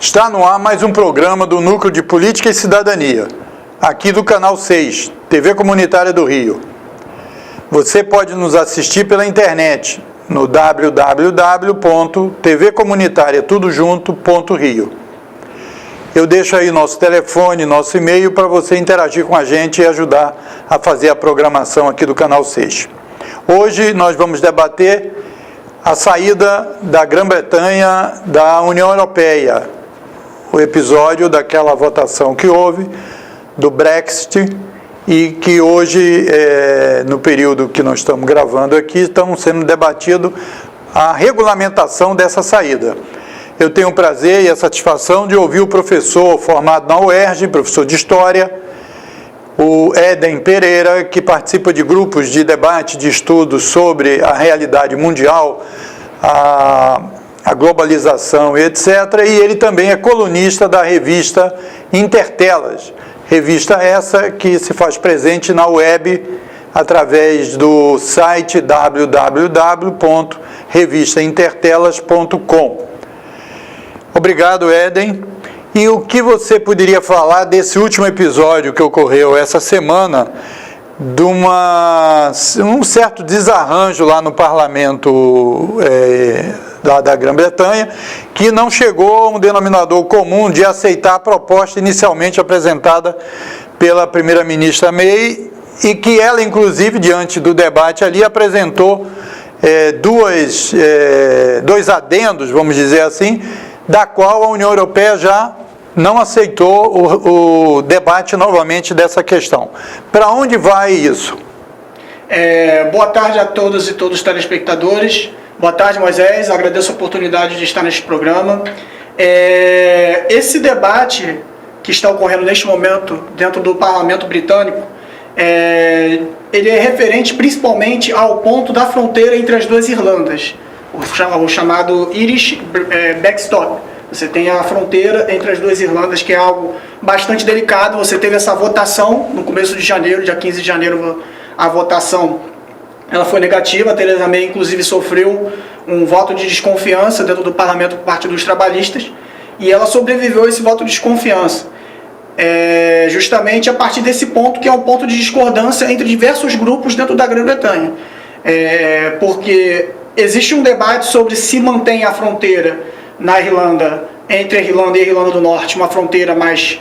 Está no ar mais um programa do Núcleo de Política e Cidadania, aqui do Canal 6, TV Comunitária do Rio. Você pode nos assistir pela internet no www.tvcomunitariatudojunto.rio. Eu deixo aí nosso telefone, nosso e-mail para você interagir com a gente e ajudar a fazer a programação aqui do Canal 6. Hoje nós vamos debater a saída da Grã-Bretanha da União Europeia, o episódio daquela votação que houve do Brexit e que hoje, no período que nós estamos gravando aqui, estão sendo debatido a regulamentação dessa saída. Eu tenho o prazer e a satisfação de ouvir o professor formado na UERJ, professor de História, o Éden Pereira, que participa de grupos de debate, de estudos sobre a realidade mundial, a globalização e etc. E ele também é colunista da revista Intertelas, revista essa que se faz presente na web através do site www.revistaintertelas.com. Obrigado, Éden. E o que você poderia falar desse último episódio que ocorreu essa semana, de um certo desarranjo lá no parlamento da Grã-Bretanha, que não chegou a um denominador comum de aceitar a proposta inicialmente apresentada pela primeira-ministra May, e que ela, inclusive, diante do debate ali, apresentou dois adendos, vamos dizer assim, da qual a União Europeia já não aceitou o debate novamente dessa questão. Para onde vai isso? Boa tarde a todas e todos os telespectadores. Boa tarde, Moisés. Agradeço a oportunidade de estar neste programa. Esse debate que está ocorrendo neste momento dentro do Parlamento Britânico, ele é referente principalmente ao ponto da fronteira entre as duas Irlandas, o chamado Irish Backstop. Você tem a fronteira entre as duas Irlandas, que é algo bastante delicado. Você teve essa votação no começo de janeiro, dia 15 de janeiro, a votação ela foi negativa. A Theresa May, inclusive, sofreu um voto de desconfiança dentro do parlamento por parte dos trabalhistas, e ela sobreviveu a esse voto de desconfiança. Justamente a partir desse ponto, que é um ponto de discordância entre diversos grupos dentro da Grã-Bretanha. Porque existe um debate sobre se mantém a fronteira na Irlanda, entre a Irlanda e a Irlanda do Norte, uma fronteira mais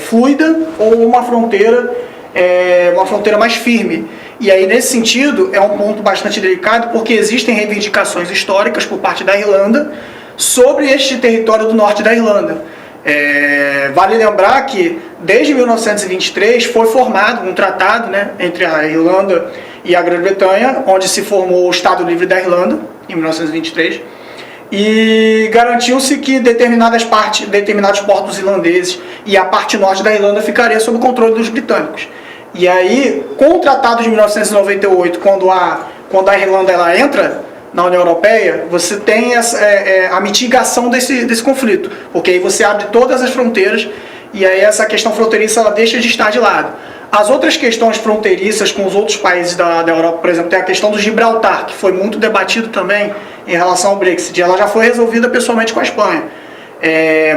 fluida ou uma fronteira mais firme. E aí, nesse sentido, é um ponto bastante delicado, porque existem reivindicações históricas por parte da Irlanda sobre este território do norte da Irlanda. Vale lembrar que, desde 1923, foi formado um tratado, entre a Irlanda e a Grã-Bretanha, onde se formou o Estado Livre da Irlanda, em 1923, e garantiu-se que determinados portos irlandeses e a parte norte da Irlanda ficaria sob o controle dos britânicos. E aí, com o Tratado de 1998, quando a Irlanda ela entra na União Europeia, você tem a mitigação desse conflito, porque aí você abre todas as fronteiras, e aí essa questão fronteiriça ela deixa de estar de lado. As outras questões fronteiriças com os outros países da Europa, por exemplo, tem a questão do Gibraltar, que foi muito debatido também em relação ao Brexit. Ela já foi resolvida pessoalmente com a Espanha.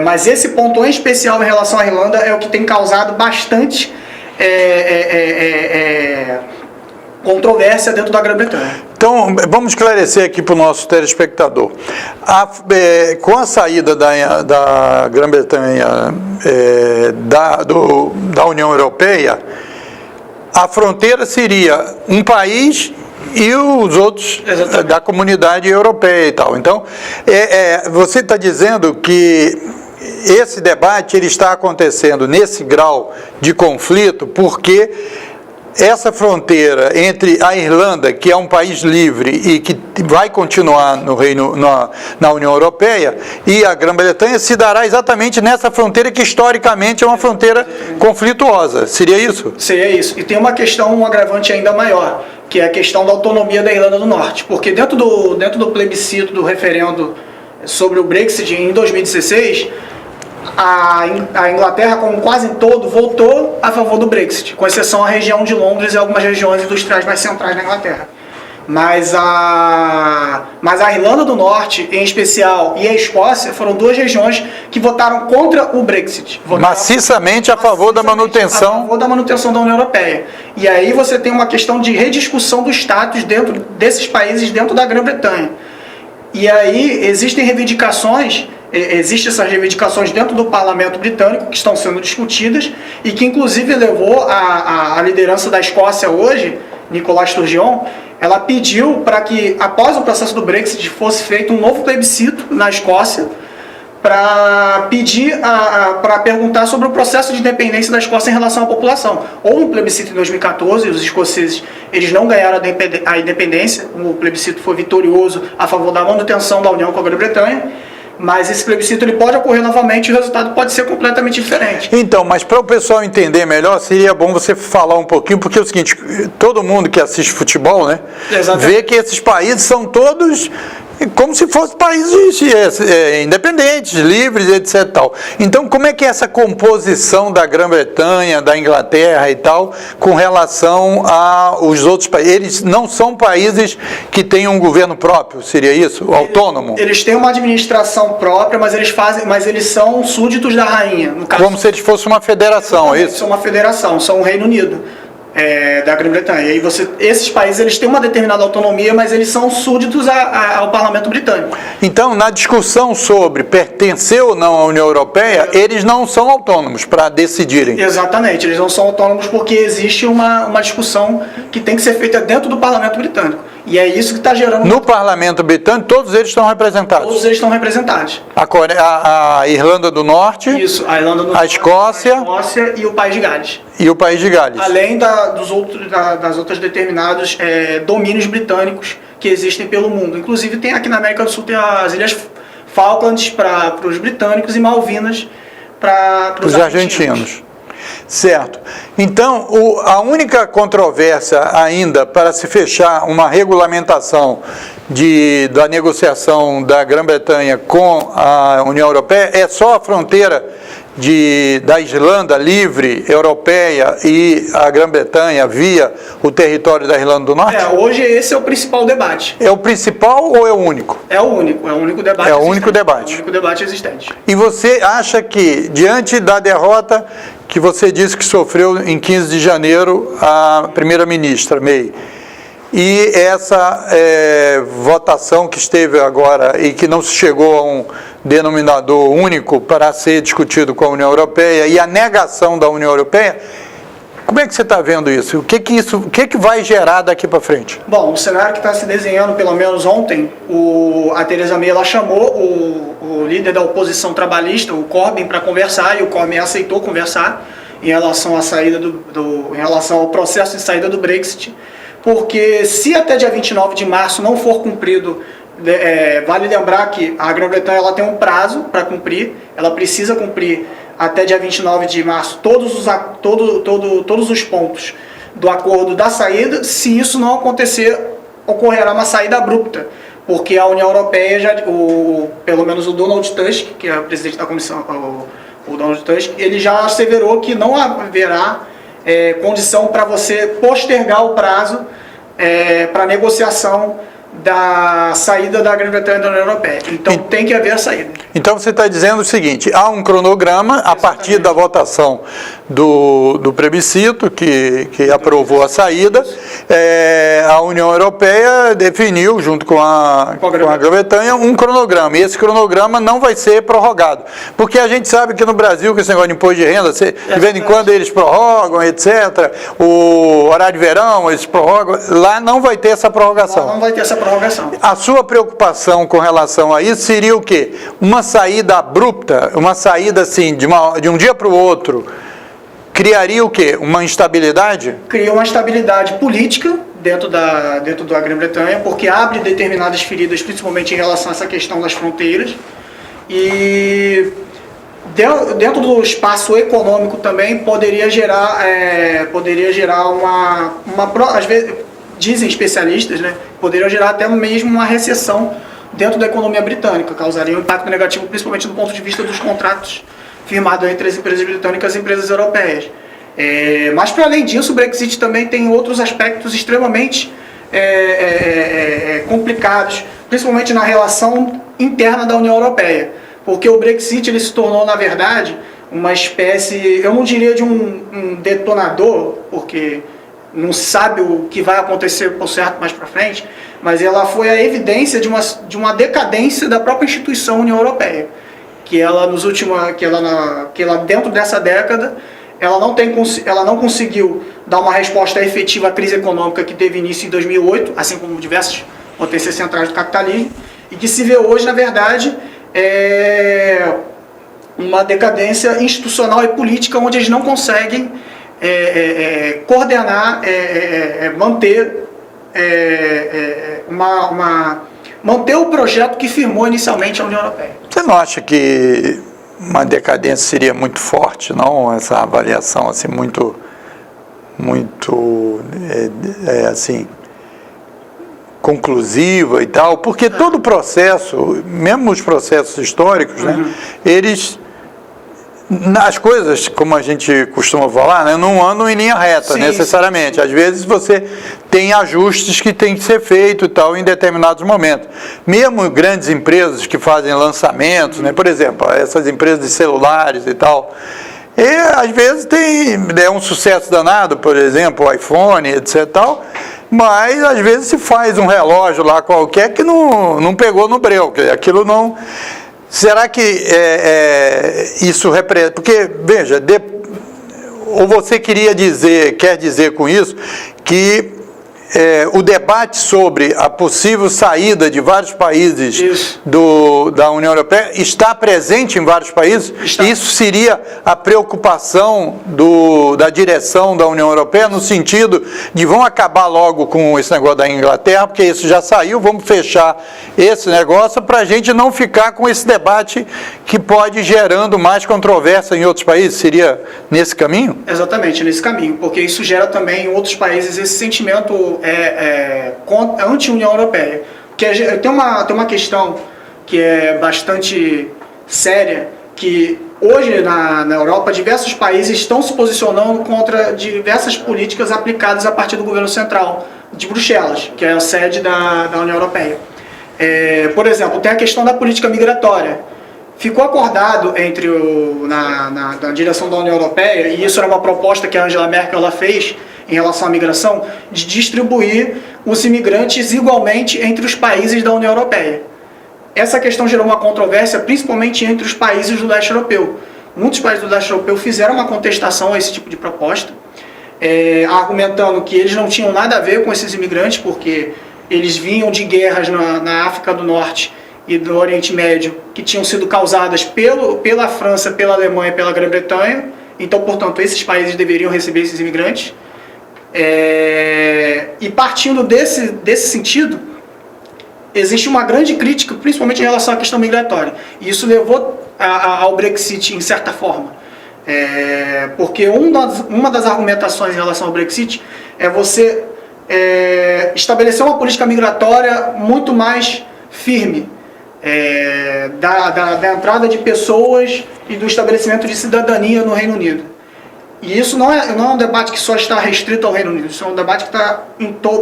Mas esse ponto em especial em relação à Irlanda é o que tem causado bastante controvérsia dentro da Grã-Bretanha. Então, vamos esclarecer aqui para o nosso telespectador. Com a saída da Grã-Bretanha da União Europeia, a fronteira seria um país e os outros da comunidade europeia e tal. Então, você está dizendo que esse debate ele está acontecendo nesse grau de conflito porque essa fronteira entre a Irlanda, que é um país livre e que vai continuar na União Europeia, e a Grã-Bretanha se dará exatamente nessa fronteira que historicamente é uma fronteira conflituosa. Seria isso? Seria isso. E tem uma questão, um agravante ainda maior, que é a questão da autonomia da Irlanda do Norte. Porque dentro do plebiscito, do referendo sobre o Brexit em 2016, a Inglaterra, como quase em todo, votou a favor do Brexit, com exceção à região de Londres e algumas regiões industriais mais centrais da Inglaterra. Mas a Irlanda do Norte, em especial, e a Escócia foram duas regiões que votaram contra o Brexit. Maciçamente a favor da manutenção. A favor da manutenção da União Europeia. E aí você tem uma questão de rediscussão do status dentro desses países dentro da Grã-Bretanha. E aí existem essas reivindicações dentro do parlamento britânico que estão sendo discutidas e que inclusive levou a liderança da Escócia hoje, Nicola Sturgeon, ela pediu para que, após o processo do Brexit, fosse feito um novo plebiscito na Escócia para pedir, para perguntar sobre o processo de independência da Escócia em relação à população. Houve um plebiscito em 2014, os escoceses eles não ganharam a independência, o plebiscito foi vitorioso a favor da manutenção da União com a Grã-Bretanha, mas esse plebiscito ele pode ocorrer novamente e o resultado pode ser completamente diferente. Então, mas para o pessoal entender melhor, seria bom você falar um pouquinho, porque é o seguinte, todo mundo que assiste futebol, né, vê que esses países são todos como se fossem países independentes, livres, etc. Tal. Então, como é que é essa composição da Grã-Bretanha, da Inglaterra e tal, com relação aos outros países? Eles não são países que têm um governo próprio, seria isso? Autônomo? Eles têm uma administração própria, mas eles são súditos da rainha. No caso, como se eles fossem uma federação, é isso? São uma federação, são o Reino Unido. Da Grã-Bretanha. E aí esses países eles têm uma determinada autonomia, mas eles são súditos ao parlamento britânico. Então, na discussão sobre pertencer ou não à União Europeia, eles não são autônomos para decidirem. Exatamente, eles não são autônomos porque existe uma discussão que tem que ser feita dentro do parlamento britânico. E é isso que está gerando... No parlamento britânico, todos eles estão representados? Todos eles estão representados. A Irlanda do Norte, isso, a Irlanda do Norte, a Escócia e o País de Gales. E o País de Gales. Além das outras determinados domínios britânicos que existem pelo mundo. Inclusive tem aqui na América do Sul tem as Ilhas Falklands para os britânicos e Malvinas para os argentinos. Certo. Então, a única controvérsia ainda para se fechar uma regulamentação da negociação da Grã-Bretanha com a União Europeia é só a fronteira da Islândia livre, europeia e a Grã-Bretanha via o território da Irlanda do Norte? Hoje esse é o principal debate. É o principal ou é o único? É o único debate. É o único debate. É o único debate existente. E você acha que, diante da derrota que você disse que sofreu em 15 de janeiro a primeira-ministra May, e essa votação que esteve agora e que não se chegou a um denominador único para ser discutido com a União Europeia e a negação da União Europeia, como é que você está vendo isso? O que vai gerar daqui para frente? Bom, o cenário que está se desenhando, pelo menos ontem, a Theresa May ela chamou o líder da oposição trabalhista, o Corbyn, para conversar, e o Corbyn aceitou conversar em relação à saída em relação ao processo de saída do Brexit, porque se até dia 29 de março não for cumprido, vale lembrar que a Grã-Bretanha ela tem um prazo para cumprir, ela precisa cumprir até dia 29 de março todos os pontos do acordo da saída. Se isso não acontecer, ocorrerá uma saída abrupta, porque a União Europeia, pelo menos o Donald Tusk, que é o presidente da comissão, o Donald Tusk, ele já asseverou que não haverá condição para você postergar o prazo para negociação da saída da Grã-Bretanha da União Europeia. Então tem que haver a saída. Então você está dizendo o seguinte, há um cronograma a partir da votação do plebiscito que aprovou a saída, a União Europeia definiu junto com a Grã-Bretanha um cronograma, e esse cronograma não vai ser prorrogado, porque a gente sabe que no Brasil que esse negócio de imposto de renda, de vez em quando eles prorrogam, etc, o horário de verão eles prorrogam, lá não vai ter essa prorrogação. Lá não vai ter essa prorrogação. A sua preocupação com relação a isso seria o quê? Uma saída abrupta, uma saída assim, de um dia para o outro, criaria o quê? Uma instabilidade? Cria uma instabilidade política dentro da Grã-Bretanha, porque abre determinadas feridas, principalmente em relação a essa questão das fronteiras. E dentro do espaço econômico também poderia gerar às vezes, dizem especialistas, né, poderia gerar até mesmo uma recessão dentro da economia britânica, causaria um impacto negativo, principalmente do ponto de vista dos contratos firmados entre as empresas britânicas e as empresas europeias. Mas, para além disso, o Brexit também tem outros aspectos extremamente complicados, principalmente na relação interna da União Europeia, porque o Brexit ele se tornou, na verdade, uma espécie, eu não diria de um detonador, porque não se sabe o que vai acontecer por certo mais para frente, mas ela foi a evidência de uma decadência da própria instituição União Europeia, que ela dentro dessa década ela não conseguiu dar uma resposta efetiva à crise econômica que teve início em 2008, assim como diversas potências centrais do capitalismo, e que se vê hoje, na verdade, uma decadência institucional e política onde eles não conseguem coordenar, manter manter o projeto que firmou inicialmente a União Europeia. Você não acha que uma decadência seria muito forte, não? Essa avaliação assim muito assim conclusiva e tal, porque todo o processo, mesmo os processos históricos, né, eles, as coisas, como a gente costuma falar, né, não andam em linha reta, sim, necessariamente. Sim. Às vezes você tem ajustes que tem que ser feito e tal em determinados momentos. Mesmo grandes empresas que fazem lançamentos, né, por exemplo, essas empresas de celulares e tal, às vezes tem um sucesso danado, por exemplo, o iPhone, etc. Tal, mas às vezes se faz um relógio lá qualquer que não pegou no breu, que aquilo não... Será que isso representa... Porque, veja, ou você quer dizer com isso que o debate sobre a possível saída de vários países da União Europeia está presente em vários países? Está. Isso seria a preocupação da direção da União Europeia, no sentido de vão acabar logo com esse negócio da Inglaterra, porque isso já saiu, vamos fechar esse negócio para a gente não ficar com esse debate que pode ir gerando mais controvérsia em outros países? Seria nesse caminho? Exatamente, nesse caminho, porque isso gera também em outros países esse sentimento anti-União Europeia. Porque tem uma questão que é bastante séria, que hoje na Europa diversos países estão se posicionando contra diversas políticas aplicadas a partir do governo central de Bruxelas, que é a sede da União Europeia. Por exemplo, tem a questão da política migratória. Ficou acordado na direção da União Europeia, e isso era uma proposta que a Angela Merkel ela fez em relação à migração, de distribuir os imigrantes igualmente entre os países da União Europeia. Essa questão gerou uma controvérsia, principalmente entre os países do leste europeu. Muitos países do leste europeu fizeram uma contestação a esse tipo de proposta, argumentando que eles não tinham nada a ver com esses imigrantes, porque eles vinham de guerras na África do Norte e do Oriente Médio, que tinham sido causadas pela França, pela Alemanha e pela Grã-Bretanha. Então, portanto, esses países deveriam receber esses imigrantes. E partindo desse sentido, existe uma grande crítica, principalmente em relação à questão migratória. E isso levou ao Brexit, em certa forma. Porque uma das argumentações em relação ao Brexit é você estabelecer uma política migratória muito mais firme, da entrada de pessoas e do estabelecimento de cidadania no Reino Unido. E isso não é um debate que só está restrito ao Reino Unido, isso é um debate que está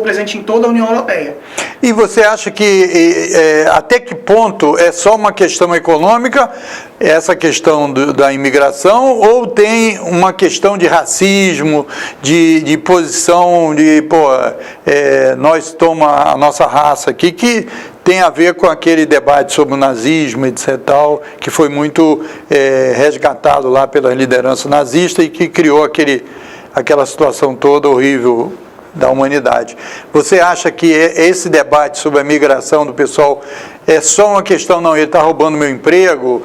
presente em toda a União Europeia. E você acha que até que ponto é só uma questão econômica, essa questão da imigração, ou tem uma questão de racismo, de posição, nós toma a nossa raça aqui, que tem a ver com aquele debate sobre o nazismo, etc., tal, que foi muito resgatado lá pela liderança nazista e que criou aquela situação toda horrível da humanidade. Você acha que esse debate sobre a migração do pessoal é só uma questão, não, ele está roubando meu emprego,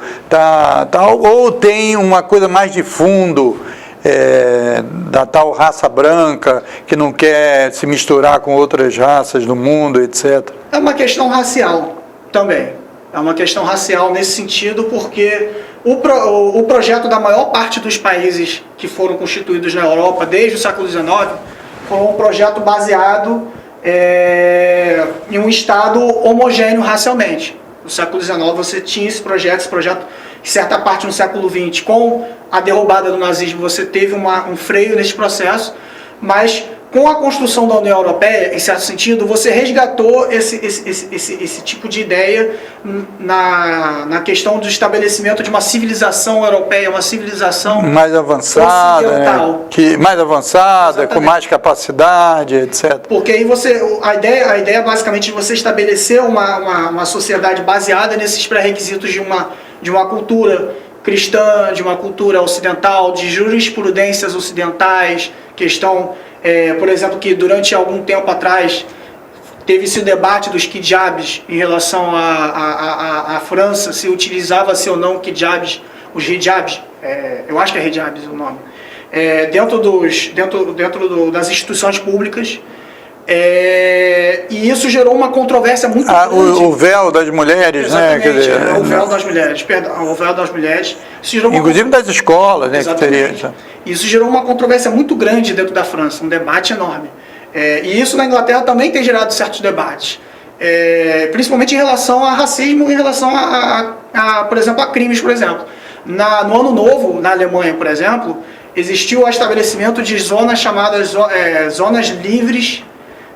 ou tem uma coisa mais de fundo, da tal raça branca que não quer se misturar com outras raças do mundo, etc.? É uma questão racial também. É uma questão racial nesse sentido, porque o projeto da maior parte dos países que foram constituídos na Europa desde o século XIX foi um projeto baseado em um Estado homogêneo racialmente. No século XIX você tinha esse projeto, em certa parte no século XX, com a derrubada do nazismo, você teve um freio nesse processo, mas com a construção da União Europeia, em certo sentido, você resgatou esse tipo de ideia na questão do estabelecimento de uma civilização europeia, uma civilização mais avançada, ocidental. mais avançada, Exatamente. com mais capacidade, etc. Porque aí a ideia é basicamente de você estabelecer uma sociedade baseada nesses pré-requisitos de uma cultura cristã, de uma cultura ocidental, de jurisprudências ocidentais, questão... por exemplo, que durante algum tempo atrás teve-se o debate dos hijabs em relação à França, se utilizava-se ou não os hijabs, eu acho que é hijabs o nome, dentro das instituições públicas, e isso gerou uma controvérsia muito grande. O véu das mulheres, exatamente, né? Quer dizer, o véu das mulheres, perdão, o véu das mulheres. Isso gerou inclusive das escolas, né? exatamente. Isso gerou uma controvérsia muito grande dentro da França, um debate enorme. E isso na Inglaterra também tem gerado certos debates, principalmente em relação a racismo, em relação por exemplo, a crimes, por exemplo. No Ano Novo, na Alemanha, por exemplo, existiu o estabelecimento de zonas chamadas zonas livres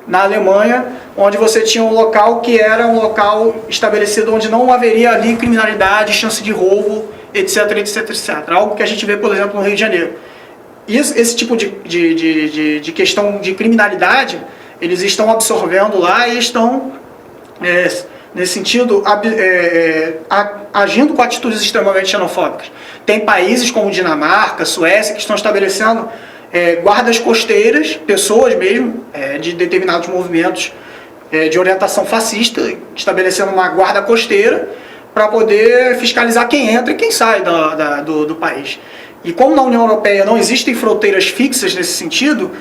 na Alemanha, onde você tinha um local que era um local estabelecido onde não haveria ali criminalidade, chance de roubo, etc, etc, etc. Algo que a gente vê, por exemplo, no Rio de Janeiro. Esse tipo de questão de criminalidade, eles estão absorvendo lá e estão, nesse sentido, agindo com atitudes extremamente xenofóbicas. Tem países como Dinamarca, Suécia, que estão estabelecendo guardas costeiras, pessoas mesmo, de determinados movimentos de orientação fascista, estabelecendo uma guarda costeira para poder fiscalizar quem entra e quem sai do país. E como na União Europeia não existem fronteiras fixas nesse sentido,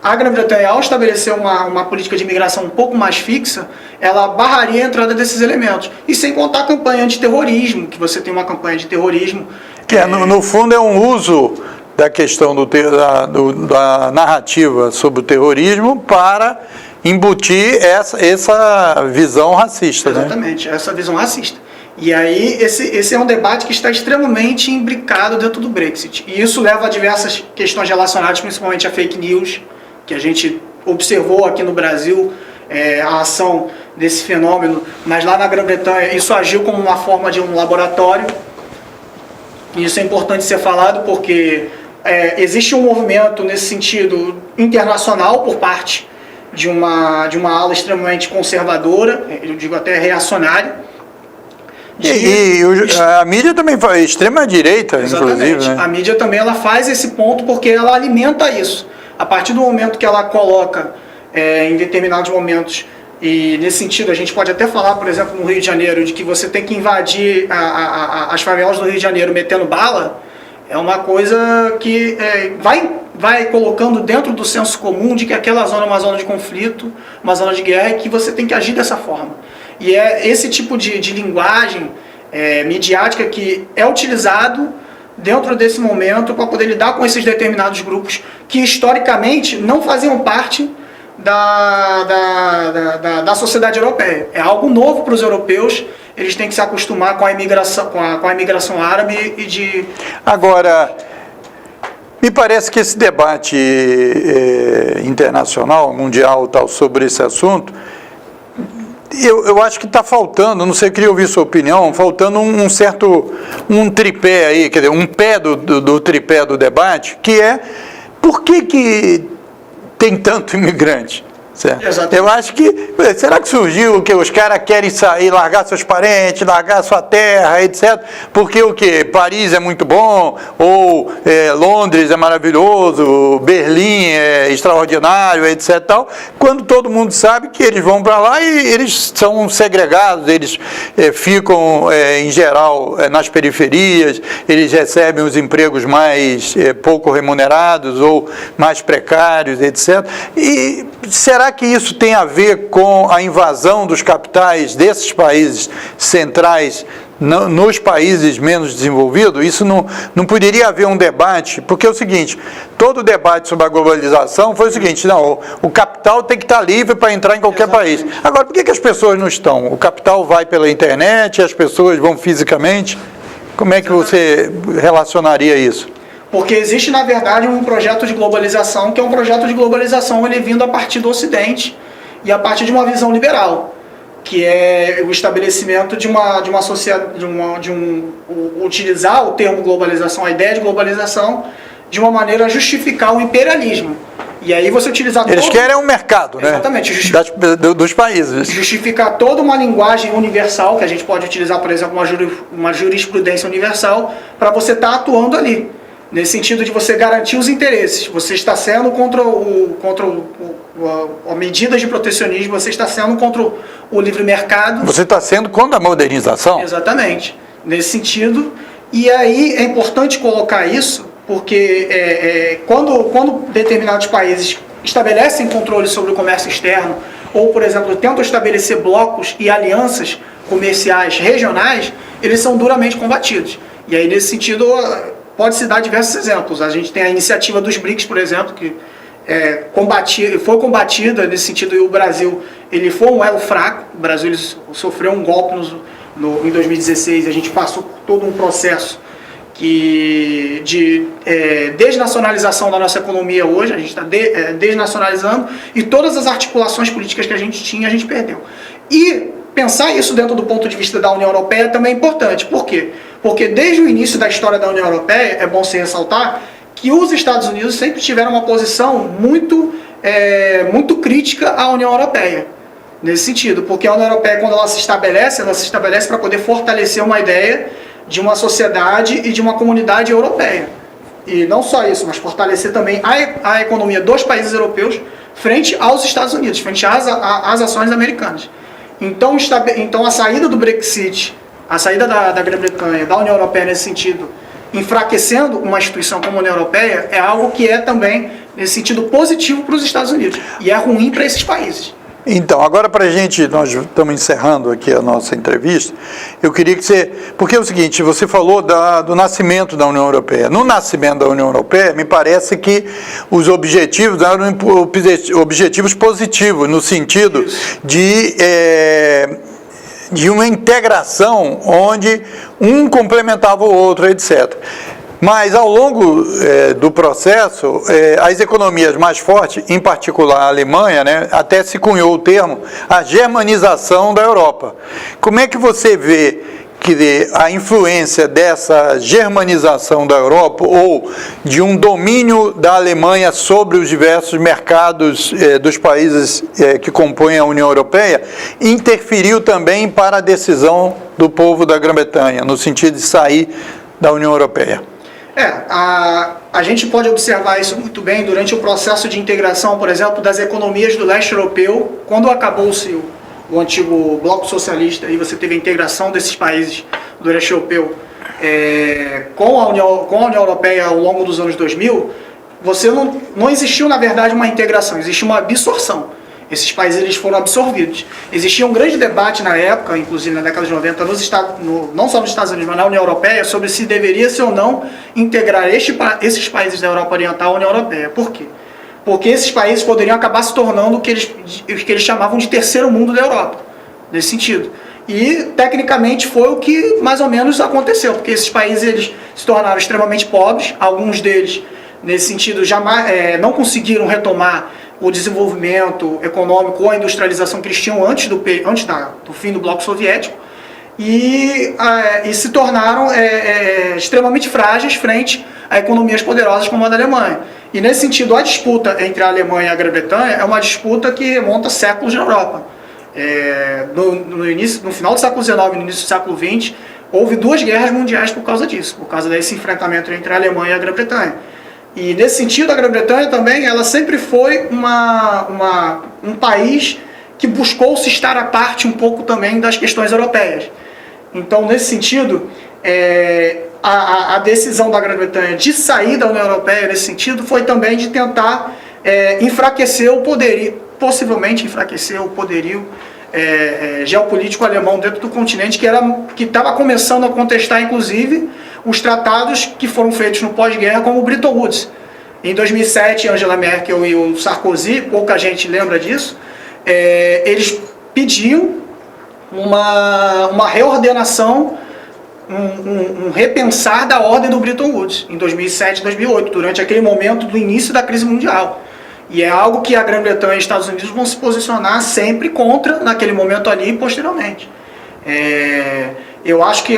a Grã-Bretanha, ao estabelecer uma política de imigração um pouco mais fixa, ela barraria a entrada desses elementos. E sem contar a campanha antiterrorismo, que você tem uma campanha de terrorismo... Que no fundo é um uso da questão da narrativa sobre o terrorismo para embutir essa visão racista. Exatamente, né? Essa visão racista. E aí esse é um debate que está extremamente imbricado dentro do Brexit. E isso leva a diversas questões relacionadas principalmente a fake news, que a gente observou aqui no Brasil, a ação desse fenômeno, mas lá na Grã-Bretanha isso agiu como uma forma de um laboratório. E isso é importante ser falado porque existe um movimento nesse sentido internacional por parte de uma ala extremamente conservadora, eu digo até reacionária. A mídia também faz, extrema-direita, inclusive. Né? A mídia também ela faz esse ponto porque ela alimenta isso. A partir do momento que ela coloca em determinados momentos, e nesse sentido a gente pode até falar, por exemplo, no Rio de Janeiro, de que você tem que invadir as favelas do Rio de Janeiro metendo bala, é uma coisa que vai colocando dentro do senso comum de que aquela zona é uma zona de conflito, uma zona de guerra, e que você tem que agir dessa forma. E é esse tipo de linguagem midiática que é utilizado dentro desse momento para poder lidar com esses determinados grupos que historicamente não faziam parte da sociedade europeia. É algo novo para os europeus, eles têm que se acostumar com a imigração, com a imigração árabe e de... Agora, me parece que esse debate internacional, mundial, tal, sobre esse assunto, eu acho que está faltando, não sei, eu queria ouvir sua opinião, faltando um tripé aí, quer dizer, um pé do tripé do debate, que é por que tem tanto imigrante? Certo? Eu acho que, será que surgiu que os caras querem sair, largar seus parentes, largar sua terra, etc. Porque o quê? Paris é muito bom, ou Londres é maravilhoso, Berlim é extraordinário, etc. Tal, quando todo mundo sabe que eles vão para lá e eles são segregados, eles ficam, em geral, nas periferias, eles recebem os empregos mais pouco remunerados ou mais precários, etc. E será que isso tem a ver com a invasão dos capitais desses países centrais nos países menos desenvolvidos? Isso não poderia haver um debate, porque é o seguinte, todo o debate sobre a globalização foi o seguinte, não, o capital tem que estar livre para entrar em qualquer país. Agora, por que as pessoas não estão? O capital vai pela internet, as pessoas vão fisicamente? Como é que você relacionaria isso? Porque existe, na verdade, um projeto de globalização, que é um projeto de globalização ele vindo a partir do Ocidente e a partir de uma visão liberal, que é o estabelecimento de uma sociedade, utilizar o termo globalização, a ideia de globalização, de uma maneira a justificar o imperialismo. E aí você utilizar... Eles querem um mercado, né? Exatamente. Dos países. Justificar toda uma linguagem universal, que a gente pode utilizar, por exemplo, uma jurisprudência universal, para você estar atuando ali. Nesse sentido de você garantir os interesses. Você está sendo contra a medida de protecionismo, você está sendo contra o livre mercado. Você está sendo contra a modernização? Exatamente. Nesse sentido. E aí é importante colocar isso, porque quando determinados países estabelecem controle sobre o comércio externo, ou, por exemplo, tentam estabelecer blocos e alianças comerciais regionais, eles são duramente combatidos. E aí, nesse sentido, pode-se dar diversos exemplos. A gente tem a iniciativa dos BRICS, por exemplo, que foi combatida nesse sentido, e o Brasil ele foi um elo fraco. O Brasil ele sofreu um golpe em 2016, a gente passou por todo um processo de desnacionalização da nossa economia hoje. A gente está desnacionalizando, e todas as articulações políticas que a gente tinha, a gente perdeu. E pensar isso dentro do ponto de vista da União Europeia também é importante. Por quê? Porque desde o início da história da União Europeia, é bom se ressaltar que os Estados Unidos sempre tiveram uma posição muito crítica à União Europeia. Nesse sentido, porque a União Europeia, quando ela se estabelece para poder fortalecer uma ideia de uma sociedade e de uma comunidade europeia. E não só isso, mas fortalecer também a economia dos países europeus frente aos Estados Unidos, frente às ações americanas. Então a saída do Brexit, a saída da Grã-Bretanha, da União Europeia nesse sentido, enfraquecendo uma instituição como a União Europeia, é algo que é também, nesse sentido, positivo para os Estados Unidos. E é ruim para esses países. Então, agora para a gente, nós estamos encerrando aqui a nossa entrevista, eu queria que você... Porque é o seguinte, você falou do nascimento da União Europeia. No nascimento da União Europeia, me parece que os objetivos eram objetivos positivos, no sentido de uma integração onde um complementava o outro, etc. Mas, ao longo do processo, as economias mais fortes, em particular a Alemanha, né, até se cunhou o termo, a germanização da Europa. Como é que você vê a influência dessa germanização da Europa, ou de um domínio da Alemanha sobre os diversos mercados dos países que compõem a União Europeia, interferiu também para a decisão do povo da Grã-Bretanha, no sentido de sair da União Europeia? A gente pode observar isso muito bem durante o processo de integração, por exemplo, das economias do leste europeu. Quando acabou-se o antigo bloco socialista e você teve a integração desses países do leste europeu com a União Europeia ao longo dos anos 2000, não existiu, na verdade, uma integração, existiu uma absorção. Esses países eles foram absorvidos. Existia um grande debate na época, inclusive na década de 90, não só nos Estados Unidos, mas na União Europeia, sobre se deveria-se ou não integrar esses países da Europa Oriental à União Europeia. Por quê? Porque esses países poderiam acabar se tornando o que eles chamavam de terceiro mundo da Europa, nesse sentido. E, tecnicamente, foi o que mais ou menos aconteceu, porque esses países eles se tornaram extremamente pobres, alguns deles, nesse sentido, jamais não conseguiram retomar o desenvolvimento econômico ou a industrialização que eles tinham antes do fim do bloco soviético, e se tornaram extremamente frágeis frente a economias poderosas como a da Alemanha. E nesse sentido, a disputa entre a Alemanha e a Grã-Bretanha é uma disputa que remonta séculos na Europa. No final do século XIX e no início do século XX, houve 2 guerras mundiais por causa disso, por causa desse enfrentamento entre a Alemanha e a Grã-Bretanha. E nesse sentido, a Grã-Bretanha também, ela sempre foi um país que buscou se estar à parte um pouco também das questões europeias. Então, nesse sentido, a decisão da Grã-Bretanha de sair da União Europeia, nesse sentido, foi também de tentar enfraquecer o poderio, possivelmente enfraquecer o poderio geopolítico alemão dentro do continente, que estava começando a contestar, inclusive, os tratados que foram feitos no pós-guerra, como o Bretton Woods. Em 2007, Angela Merkel e o Sarkozy, pouca gente lembra disso, eles pediam uma reordenação um repensar da ordem do Bretton Woods, em 2007 e 2008, durante aquele momento do início da crise mundial. E é algo que a Grã-Bretanha e os Estados Unidos vão se posicionar sempre contra, naquele momento ali e posteriormente. Eu acho que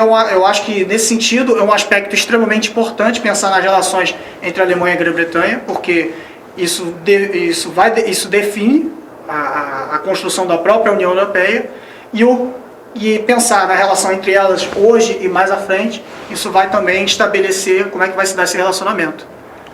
nesse sentido é um aspecto extremamente importante pensar nas relações entre a Alemanha e a Grã-Bretanha, porque isso define a construção da própria União Europeia e pensar na relação entre elas hoje e mais à frente, isso vai também estabelecer como é que vai se dar esse relacionamento.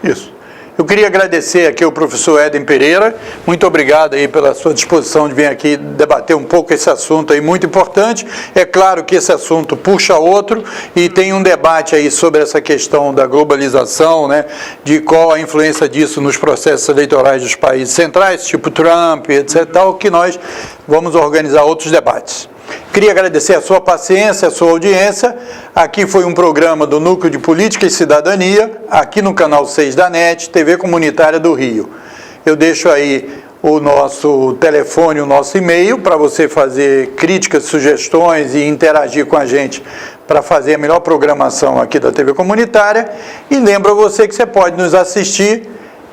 Isso. Eu queria agradecer aqui ao professor Éden Pereira, muito obrigado aí pela sua disposição de vir aqui debater um pouco esse assunto aí muito importante. É claro que esse assunto puxa outro e tem um debate aí sobre essa questão da globalização, né, de qual a influência disso nos processos eleitorais dos países centrais, tipo Trump, etc., tal, que nós vamos organizar outros debates. Queria agradecer a sua paciência, a sua audiência. Aqui foi um programa do Núcleo de Política e Cidadania, aqui no canal 6 da NET, TV Comunitária do Rio. Eu deixo aí o nosso telefone, o nosso e-mail, para você fazer críticas, sugestões e interagir com a gente para fazer a melhor programação aqui da TV Comunitária. E lembro a você que você pode nos assistir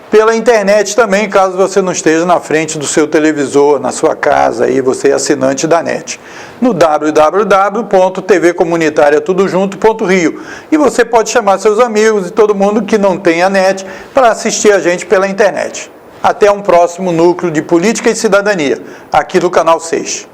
pela internet também, caso você não esteja na frente do seu televisor, na sua casa, aí você é assinante da NET, no www.tvcomunitariatudojunto.rio. E você pode chamar seus amigos e todo mundo que não tem a NET para assistir a gente pela internet. Até um próximo Núcleo de Política e Cidadania, aqui no Canal 6.